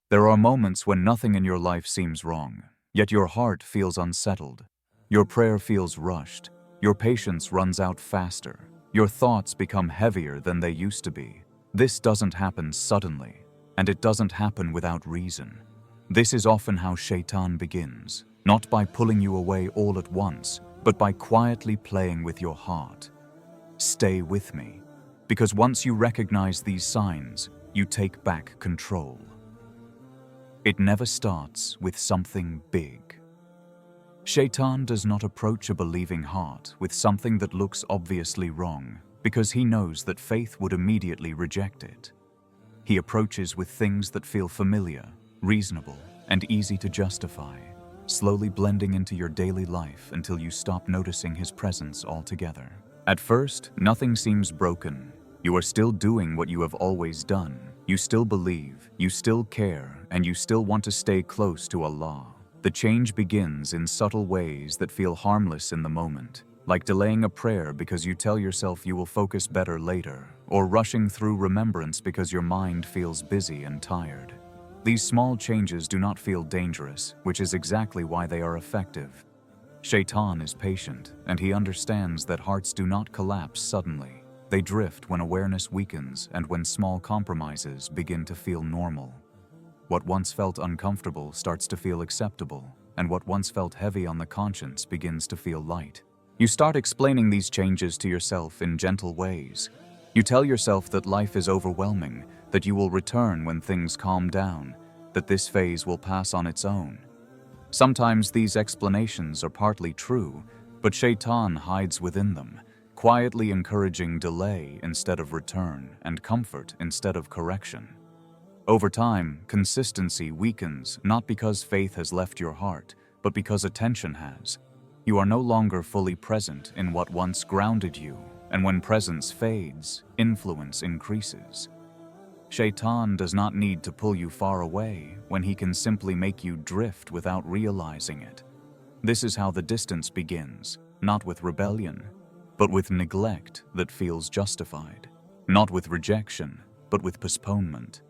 There are moments when nothing in your life seems wrong, yet your heart feels unsettled. Your prayer feels rushed. Your patience runs out faster. Your thoughts become heavier than they used to be. This doesn't happen suddenly, and it doesn't happen without reason. This is often how Shaytan begins, not by pulling you away all at once, but by quietly playing with your heart. Stay with me, because once you recognize these signs, you take back control. It never starts with something big. Shaytan does not approach a believing heart with something that looks obviously wrong, because he knows that faith would immediately reject it. He approaches with things that feel familiar, reasonable, and easy to justify, slowly blending into your daily life until you stop noticing his presence altogether. At first, nothing seems broken. You are still doing what you have always done. You still believe, you still care, and you still want to stay close to Allah. The change begins in subtle ways that feel harmless in the moment, like delaying a prayer because you tell yourself you will focus better later, or rushing through remembrance because your mind feels busy and tired. These small changes do not feel dangerous, which is exactly why they are effective. Shaytan is patient, and he understands that hearts do not collapse suddenly. They drift when awareness weakens and when small compromises begin to feel normal. What once felt uncomfortable starts to feel acceptable, and what once felt heavy on the conscience begins to feel light. You start explaining these changes to yourself in gentle ways. You tell yourself that life is overwhelming, that you will return when things calm down, that this phase will pass on its own. Sometimes these explanations are partly true, but Shaytan hides within them, quietly encouraging delay instead of return and comfort instead of correction. Over time, consistency weakens not because faith has left your heart, but because attention has. You are no longer fully present in what once grounded you, and when presence fades, influence increases. Shaytan does not need to pull you far away when he can simply make you drift without realizing it. This is how the distance begins, not with rebellion, but with neglect that feels justified, not with rejection, but with postponement.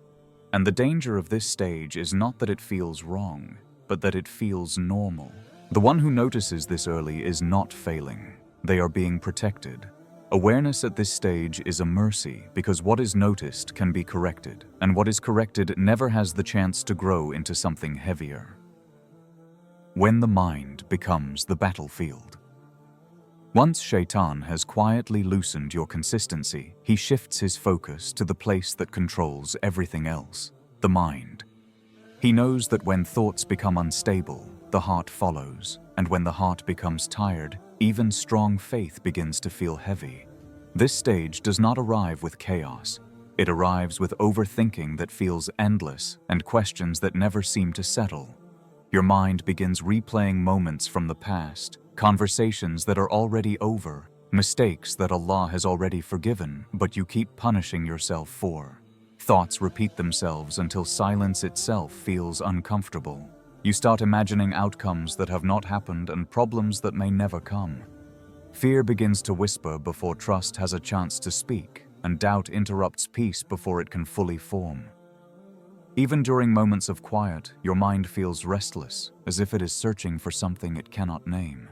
And the danger of this stage is not that it feels wrong, but that it feels normal. The one who notices this early is not failing. They are being protected. Awareness at this stage is a mercy because what is noticed can be corrected, and what is corrected never has the chance to grow into something heavier. When the mind becomes the battlefield. Once Shaytan has quietly loosened your consistency, he shifts his focus to the place that controls everything else, the mind. He knows that when thoughts become unstable, the heart follows, and when the heart becomes tired, even strong faith begins to feel heavy. This stage does not arrive with chaos. It arrives with overthinking that feels endless and questions that never seem to settle. Your mind begins replaying moments from the past, conversations that are already over, mistakes that Allah has already forgiven, but you keep punishing yourself for. Thoughts repeat themselves until silence itself feels uncomfortable. You start imagining outcomes that have not happened and problems that may never come. Fear begins to whisper before trust has a chance to speak, and doubt interrupts peace before it can fully form. Even during moments of quiet, your mind feels restless, as if it is searching for something it cannot name.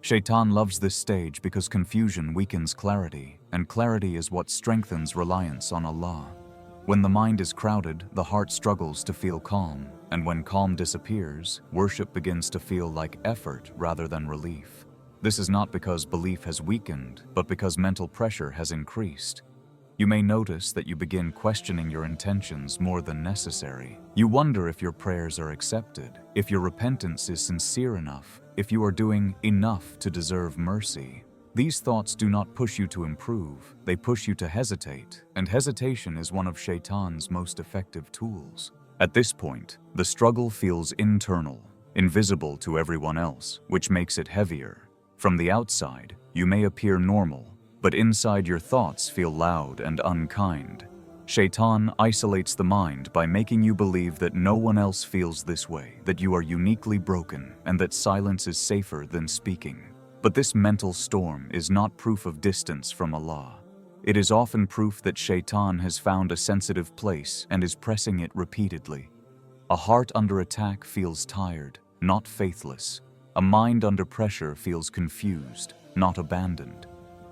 Shaytan loves this stage because confusion weakens clarity, and clarity is what strengthens reliance on Allah. When the mind is crowded, the heart struggles to feel calm, and when calm disappears, worship begins to feel like effort rather than relief. This is not because belief has weakened, but because mental pressure has increased. You may notice that you begin questioning your intentions more than necessary. You wonder if your prayers are accepted, if your repentance is sincere enough, if you are doing enough to deserve mercy. These thoughts do not push you to improve, they push you to hesitate, and hesitation is one of Shaytan's most effective tools. At this point, the struggle feels internal, invisible to everyone else, which makes it heavier. From the outside, you may appear normal, but inside your thoughts feel loud and unkind. Shaytan isolates the mind by making you believe that no one else feels this way, that you are uniquely broken, and that silence is safer than speaking. But this mental storm is not proof of distance from Allah. It is often proof that Shaytan has found a sensitive place and is pressing it repeatedly. A heart under attack feels tired, not faithless. A mind under pressure feels confused, not abandoned.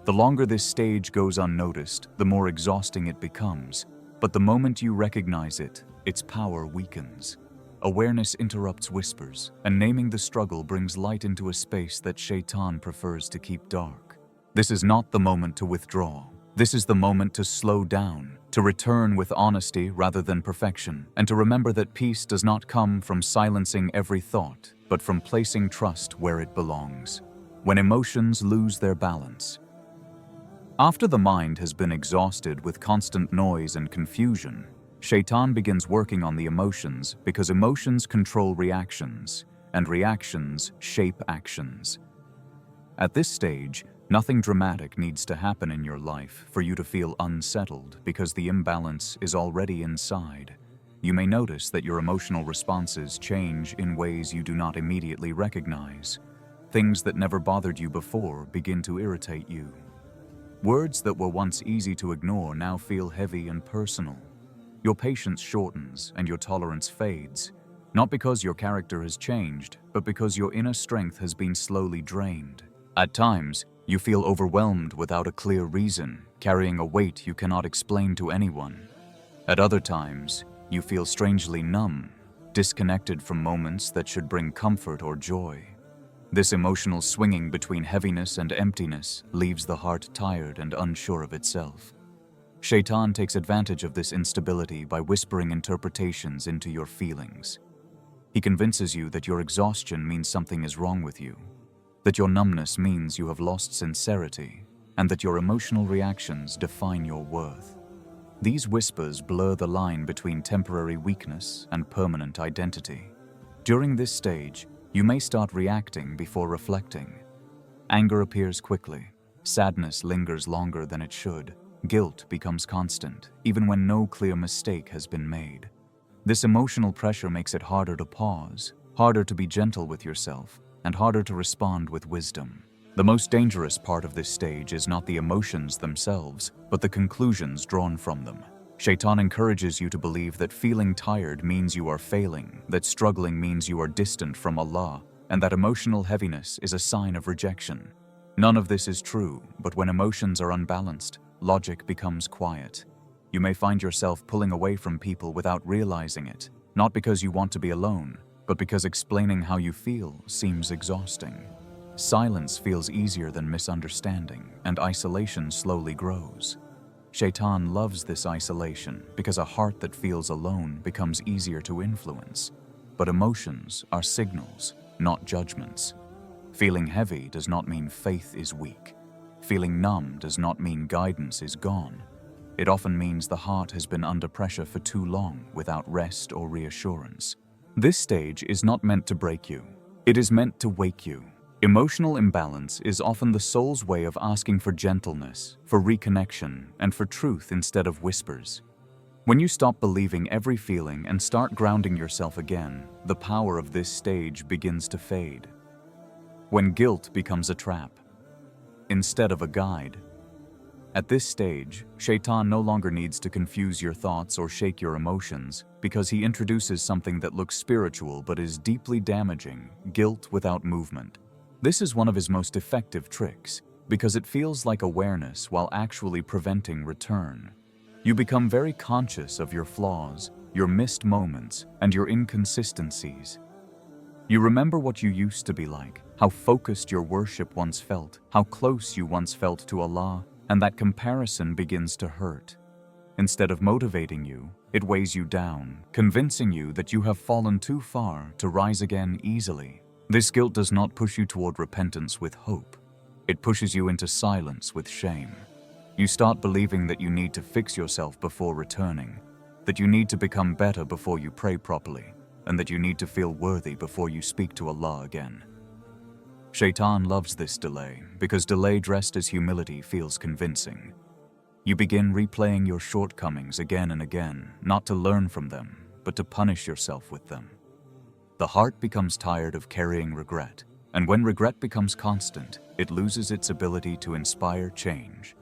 The longer this stage goes unnoticed, the more exhausting it becomes. But the moment you recognize it, its power weakens. Awareness interrupts whispers, and naming the struggle brings light into a space that Shaytan prefers to keep dark. This is not the moment to withdraw. This is the moment to slow down, to return with honesty rather than perfection, and to remember that peace does not come from silencing every thought, but from placing trust where it belongs. When emotions lose their balance. After the mind has been exhausted with constant noise and confusion, Shaytan begins working on the emotions because emotions control reactions, and reactions shape actions. At this stage, nothing dramatic needs to happen in your life for you to feel unsettled because the imbalance is already inside. You may notice that your emotional responses change in ways you do not immediately recognize. Things that never bothered you before begin to irritate you. Words that were once easy to ignore now feel heavy and personal. Your patience shortens and your tolerance fades, not because your character has changed, but because your inner strength has been slowly drained. At times, you feel overwhelmed without a clear reason, carrying a weight you cannot explain to anyone. At other times, you feel strangely numb, disconnected from moments that should bring comfort or joy. This emotional swinging between heaviness and emptiness leaves the heart tired and unsure of itself. Shaytan takes advantage of this instability by whispering interpretations into your feelings. He convinces you that your exhaustion means something is wrong with you, that your numbness means you have lost sincerity, and that your emotional reactions define your worth. These whispers blur the line between temporary weakness and permanent identity. During this stage, you may start reacting before reflecting. Anger appears quickly, sadness lingers longer than it should, guilt becomes constant, even when no clear mistake has been made. This emotional pressure makes it harder to pause, harder to be gentle with yourself, and harder to respond with wisdom. The most dangerous part of this stage is not the emotions themselves, but the conclusions drawn from them. Shaytan encourages you to believe that feeling tired means you are failing, that struggling means you are distant from Allah, and that emotional heaviness is a sign of rejection. None of this is true, but when emotions are unbalanced, logic becomes quiet. You may find yourself pulling away from people without realizing it, not because you want to be alone, but because explaining how you feel seems exhausting. Silence feels easier than misunderstanding, and isolation slowly grows. Shaytan loves this isolation because a heart that feels alone becomes easier to influence. But emotions are signals, not judgments. Feeling heavy does not mean faith is weak. Feeling numb does not mean guidance is gone. It often means the heart has been under pressure for too long without rest or reassurance. This stage is not meant to break you. It is meant to wake you. Emotional imbalance is often the soul's way of asking for gentleness, for reconnection, and for truth instead of whispers. When you stop believing every feeling and start grounding yourself again, the power of this stage begins to fade. When guilt becomes a trap, instead of a guide. At this stage, Shaytan no longer needs to confuse your thoughts or shake your emotions because he introduces something that looks spiritual but is deeply damaging: guilt without movement. This is one of his most effective tricks because it feels like awareness while actually preventing return. You become very conscious of your flaws, your missed moments, and your inconsistencies. You remember what you used to be like, how focused your worship once felt, how close you once felt to Allah, and that comparison begins to hurt. Instead of motivating you, it weighs you down, convincing you that you have fallen too far to rise again easily. This guilt does not push you toward repentance with hope. It pushes you into silence with shame. You start believing that you need to fix yourself before returning, that you need to become better before you pray properly, and that you need to feel worthy before you speak to Allah again. Shaytan loves this delay because delay dressed as humility feels convincing. You begin replaying your shortcomings again and again, not to learn from them, but to punish yourself with them. The heart becomes tired of carrying regret, and when regret becomes constant, it loses its ability to inspire change.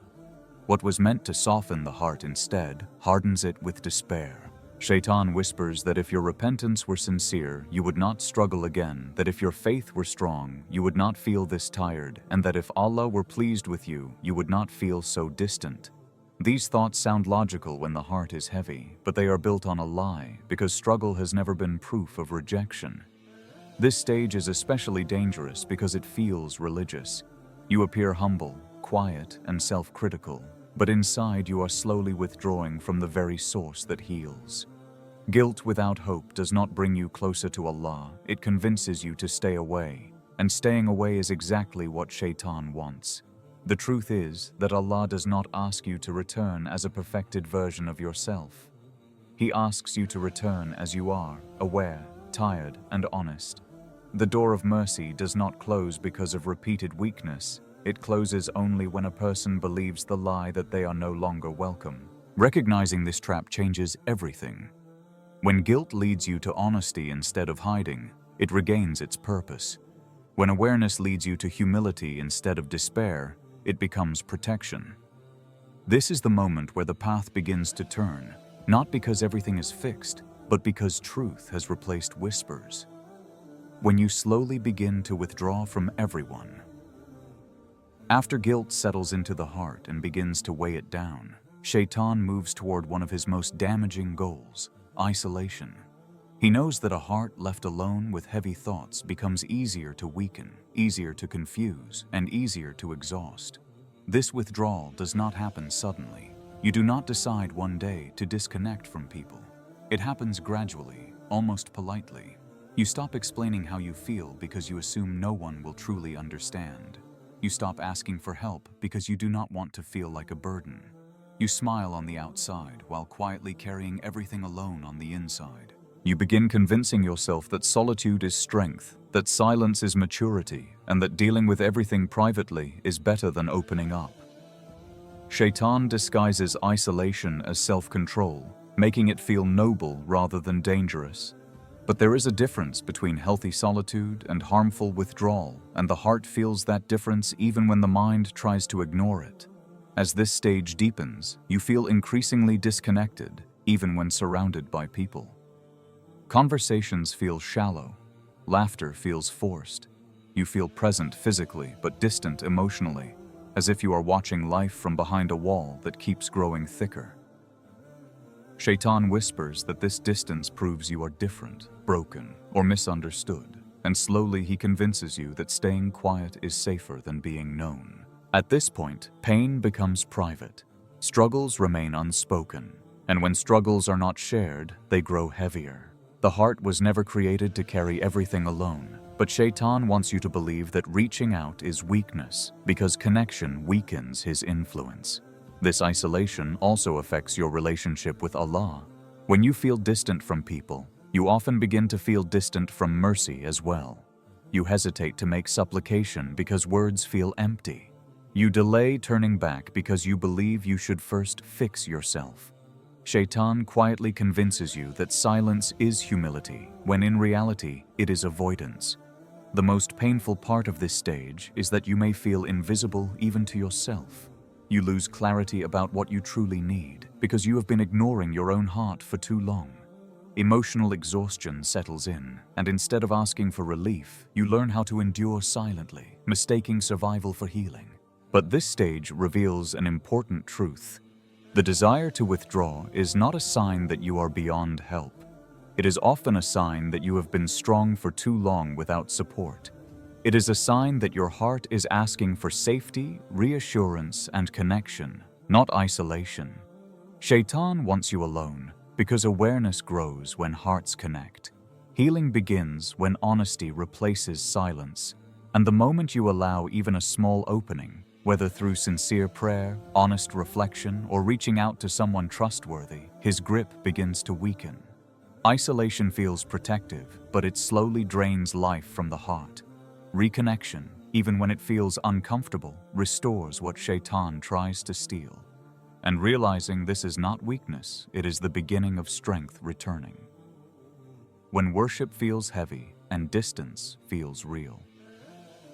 What was meant to soften the heart instead hardens it with despair. Shaytan whispers that if your repentance were sincere, you would not struggle again, that if your faith were strong, you would not feel this tired, and that if Allah were pleased with you, you would not feel so distant. These thoughts sound logical when the heart is heavy, but they are built on a lie because struggle has never been proof of rejection. This stage is especially dangerous because it feels religious. You appear humble, quiet, and self-critical, but inside you are slowly withdrawing from the very source that heals. Guilt without hope does not bring you closer to Allah, it convinces you to stay away, and staying away is exactly what Shaytan wants. The truth is that Allah does not ask you to return as a perfected version of yourself. He asks you to return as you are, aware, tired, and honest. The door of mercy does not close because of repeated weakness. It closes only when a person believes the lie that they are no longer welcome. Recognizing this trap changes everything. When guilt leads you to honesty instead of hiding, it regains its purpose. When awareness leads you to humility instead of despair, it becomes protection. This is the moment where the path begins to turn, not because everything is fixed, but because truth has replaced whispers. When you slowly begin to withdraw from everyone. After guilt settles into the heart and begins to weigh it down, Shaytan moves toward one of his most damaging goals, isolation. He knows that a heart left alone with heavy thoughts becomes easier to weaken, easier to confuse, and easier to exhaust. This withdrawal does not happen suddenly. You do not decide one day to disconnect from people. It happens gradually, almost politely. You stop explaining how you feel because you assume no one will truly understand. You stop asking for help because you do not want to feel like a burden. You smile on the outside while quietly carrying everything alone on the inside. You begin convincing yourself that solitude is strength, that silence is maturity, and that dealing with everything privately is better than opening up. Shaytan disguises isolation as self-control, making it feel noble rather than dangerous. But there is a difference between healthy solitude and harmful withdrawal, and the heart feels that difference even when the mind tries to ignore it. As this stage deepens, you feel increasingly disconnected, even when surrounded by people. Conversations feel shallow. Laughter feels forced. You feel present physically but distant emotionally, as if you are watching life from behind a wall that keeps growing thicker. Shaytan whispers that this distance proves you are different, broken, or misunderstood, and slowly he convinces you that staying quiet is safer than being known. At this point, pain becomes private. Struggles remain unspoken, and when struggles are not shared, they grow heavier. The heart was never created to carry everything alone, but Shaytan wants you to believe that reaching out is weakness because connection weakens his influence. This isolation also affects your relationship with Allah. When you feel distant from people, you often begin to feel distant from mercy as well. You hesitate to make supplication because words feel empty. You delay turning back because you believe you should first fix yourself. Shaytan quietly convinces you that silence is humility, when in reality, it is avoidance. The most painful part of this stage is that you may feel invisible even to yourself. You lose clarity about what you truly need because you have been ignoring your own heart for too long. Emotional exhaustion settles in, and instead of asking for relief, you learn how to endure silently, mistaking survival for healing. But this stage reveals an important truth. The desire to withdraw is not a sign that you are beyond help. It is often a sign that you have been strong for too long without support. It is a sign that your heart is asking for safety, reassurance, and connection, not isolation. Shaytan wants you alone because awareness grows when hearts connect. Healing begins when honesty replaces silence, and the moment you allow even a small opening, whether through sincere prayer, honest reflection, or reaching out to someone trustworthy, his grip begins to weaken. Isolation feels protective, but it slowly drains life from the heart. Reconnection, even when it feels uncomfortable, restores what Shaytan tries to steal. And realizing this is not weakness, it is the beginning of strength returning. When worship feels heavy and distance feels real.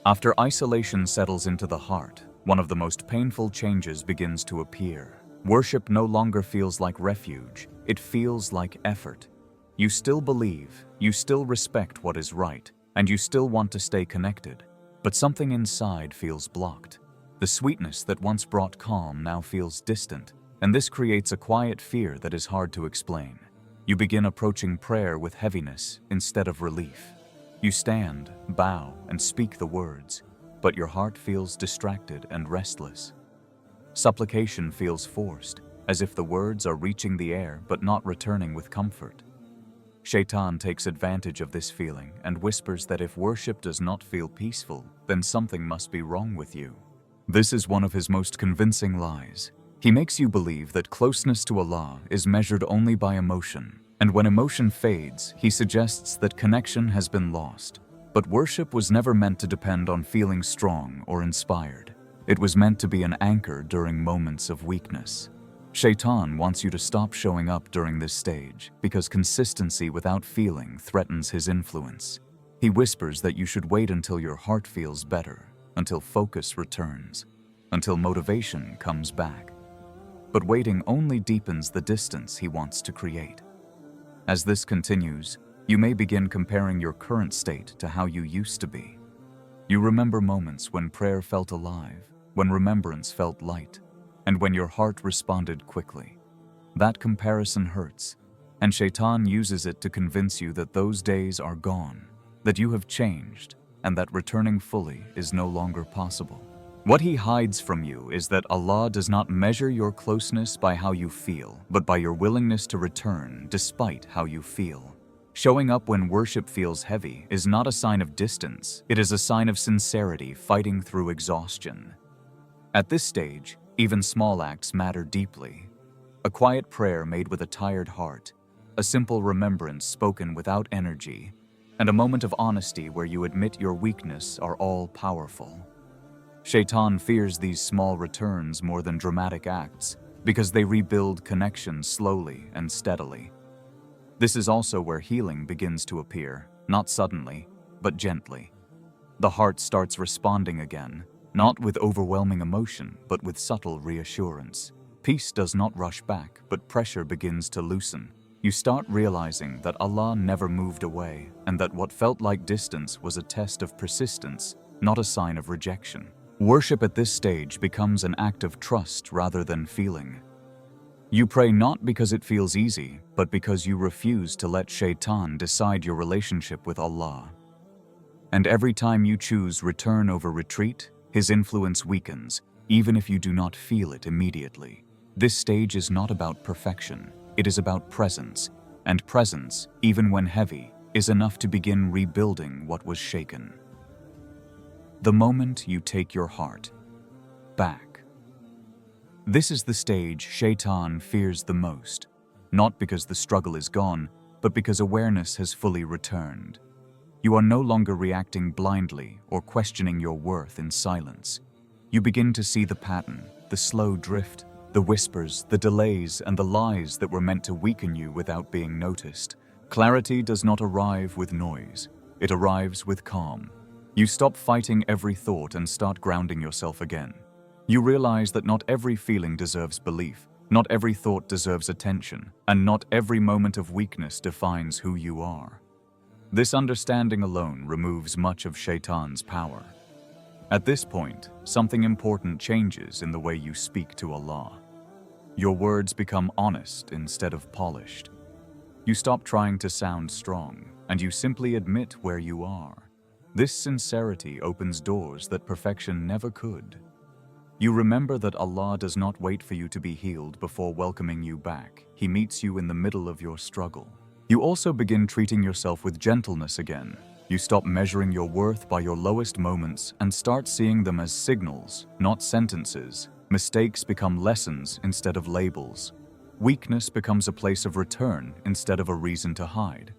After isolation settles into the heart, one of the most painful changes begins to appear. Worship no longer feels like refuge, it feels like effort. You still believe, you still respect what is right, and you still want to stay connected, but something inside feels blocked. The sweetness that once brought calm now feels distant, and this creates a quiet fear that is hard to explain. You begin approaching prayer with heaviness instead of relief. You stand, bow, and speak the words, but your heart feels distracted and restless. Supplication feels forced, as if the words are reaching the air but not returning with comfort. Shaytan takes advantage of this feeling and whispers that if worship does not feel peaceful, then something must be wrong with you. This is one of his most convincing lies. He makes you believe that closeness to Allah is measured only by emotion, and when emotion fades, he suggests that connection has been lost. But worship was never meant to depend on feeling strong or inspired. It was meant to be an anchor during moments of weakness. Shaytan wants you to stop showing up during this stage because consistency without feeling threatens his influence. He whispers that you should wait until your heart feels better, until focus returns, until motivation comes back. But waiting only deepens the distance he wants to create. As this continues, you may begin comparing your current state to how you used to be. You remember moments when prayer felt alive, when remembrance felt light, and when your heart responded quickly. That comparison hurts, and Shaytan uses it to convince you that those days are gone, that you have changed, and that returning fully is no longer possible. What he hides from you is that Allah does not measure your closeness by how you feel, but by your willingness to return despite how you feel. Showing up when worship feels heavy is not a sign of distance, it is a sign of sincerity fighting through exhaustion. At this stage, even small acts matter deeply. A quiet prayer made with a tired heart, a simple remembrance spoken without energy, and a moment of honesty where you admit your weakness are all powerful. Shaytan fears these small returns more than dramatic acts because they rebuild connections slowly and steadily. This is also where healing begins to appear, not suddenly, but gently. The heart starts responding again, not with overwhelming emotion, but with subtle reassurance. Peace does not rush back, but pressure begins to loosen. You start realizing that Allah never moved away, and that what felt like distance was a test of persistence, not a sign of rejection. Worship at this stage becomes an act of trust rather than feeling. You pray not because it feels easy, but because you refuse to let Shaytan decide your relationship with Allah. And every time you choose return over retreat, his influence weakens, even if you do not feel it immediately. This stage is not about perfection, it is about presence, and presence, even when heavy, is enough to begin rebuilding what was shaken. The moment you take your heart back. This is the stage Shaytan fears the most, not because the struggle is gone, but because awareness has fully returned. You are no longer reacting blindly or questioning your worth in silence. You begin to see the pattern, the slow drift, the whispers, the delays, and the lies that were meant to weaken you without being noticed. Clarity does not arrive with noise. It arrives with calm. You stop fighting every thought and start grounding yourself again. You realize that not every feeling deserves belief, not every thought deserves attention, and not every moment of weakness defines who you are. This understanding alone removes much of Shaytan's power. At this point, something important changes in the way you speak to Allah. Your words become honest instead of polished. You stop trying to sound strong, and you simply admit where you are. This sincerity opens doors that perfection never could. You remember that Allah does not wait for you to be healed before welcoming you back. He meets you in the middle of your struggle. You also begin treating yourself with gentleness again. You stop measuring your worth by your lowest moments and start seeing them as signals, not sentences. Mistakes become lessons instead of labels. Weakness becomes a place of return instead of a reason to hide.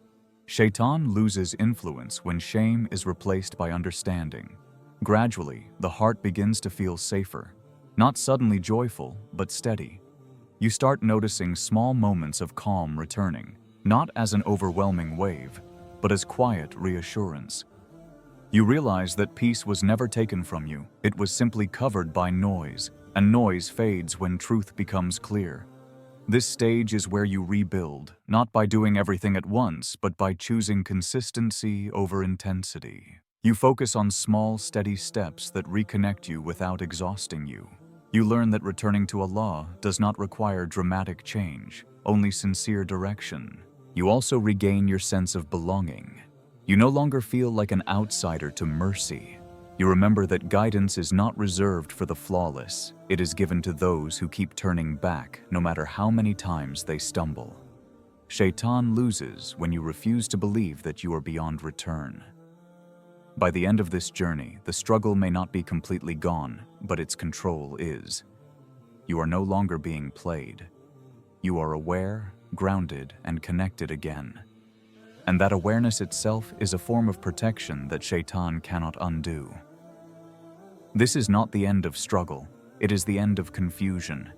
Shaytan loses influence when shame is replaced by understanding. Gradually, the heart begins to feel safer, not suddenly joyful, but steady. You start noticing small moments of calm returning, not as an overwhelming wave, but as quiet reassurance. You realize that peace was never taken from you, it was simply covered by noise, and noise fades when truth becomes clear. This stage is where you rebuild, not by doing everything at once, but by choosing consistency over intensity. You focus on small, steady steps that reconnect you without exhausting you. You learn that returning to Allah does not require dramatic change, only sincere direction. You also regain your sense of belonging. You no longer feel like an outsider to mercy. You remember that guidance is not reserved for the flawless. It is given to those who keep turning back, no matter how many times they stumble. Shaytan loses when you refuse to believe that you are beyond return. By the end of this journey, the struggle may not be completely gone, but its control is. You are no longer being played. You are aware, grounded, and connected again. And that awareness itself is a form of protection that Shaytan cannot undo. This is not the end of struggle, it is the end of confusion.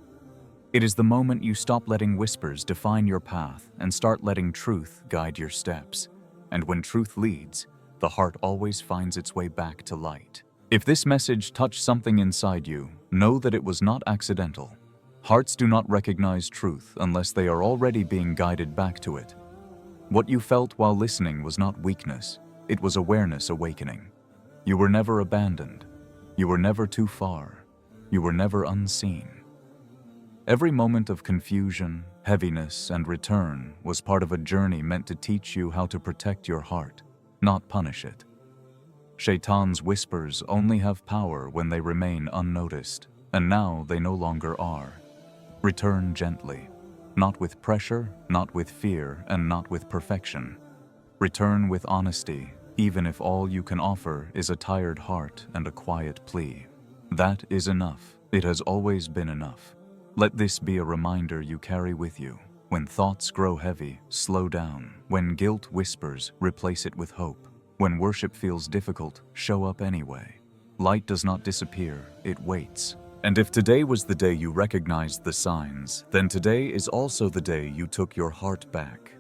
It is the moment you stop letting whispers define your path and start letting truth guide your steps. And when truth leads, the heart always finds its way back to light. If this message touched something inside you, know that it was not accidental. Hearts do not recognize truth unless they are already being guided back to it. What you felt while listening was not weakness, it was awareness awakening. You were never abandoned. You were never too far. You were never unseen. Every moment of confusion, heaviness, and return was part of a journey meant to teach you how to protect your heart, not punish it. Shaytan's whispers only have power when they remain unnoticed, and now they no longer are. Return gently, not with pressure, not with fear, and not with perfection. Return with honesty, even if all you can offer is a tired heart and a quiet plea. That is enough. It has always been enough. Let this be a reminder you carry with you. When thoughts grow heavy, slow down. When guilt whispers, replace it with hope. When worship feels difficult, show up anyway. Light does not disappear, it waits. And if today was the day you recognized the signs, then today is also the day you took your heart back.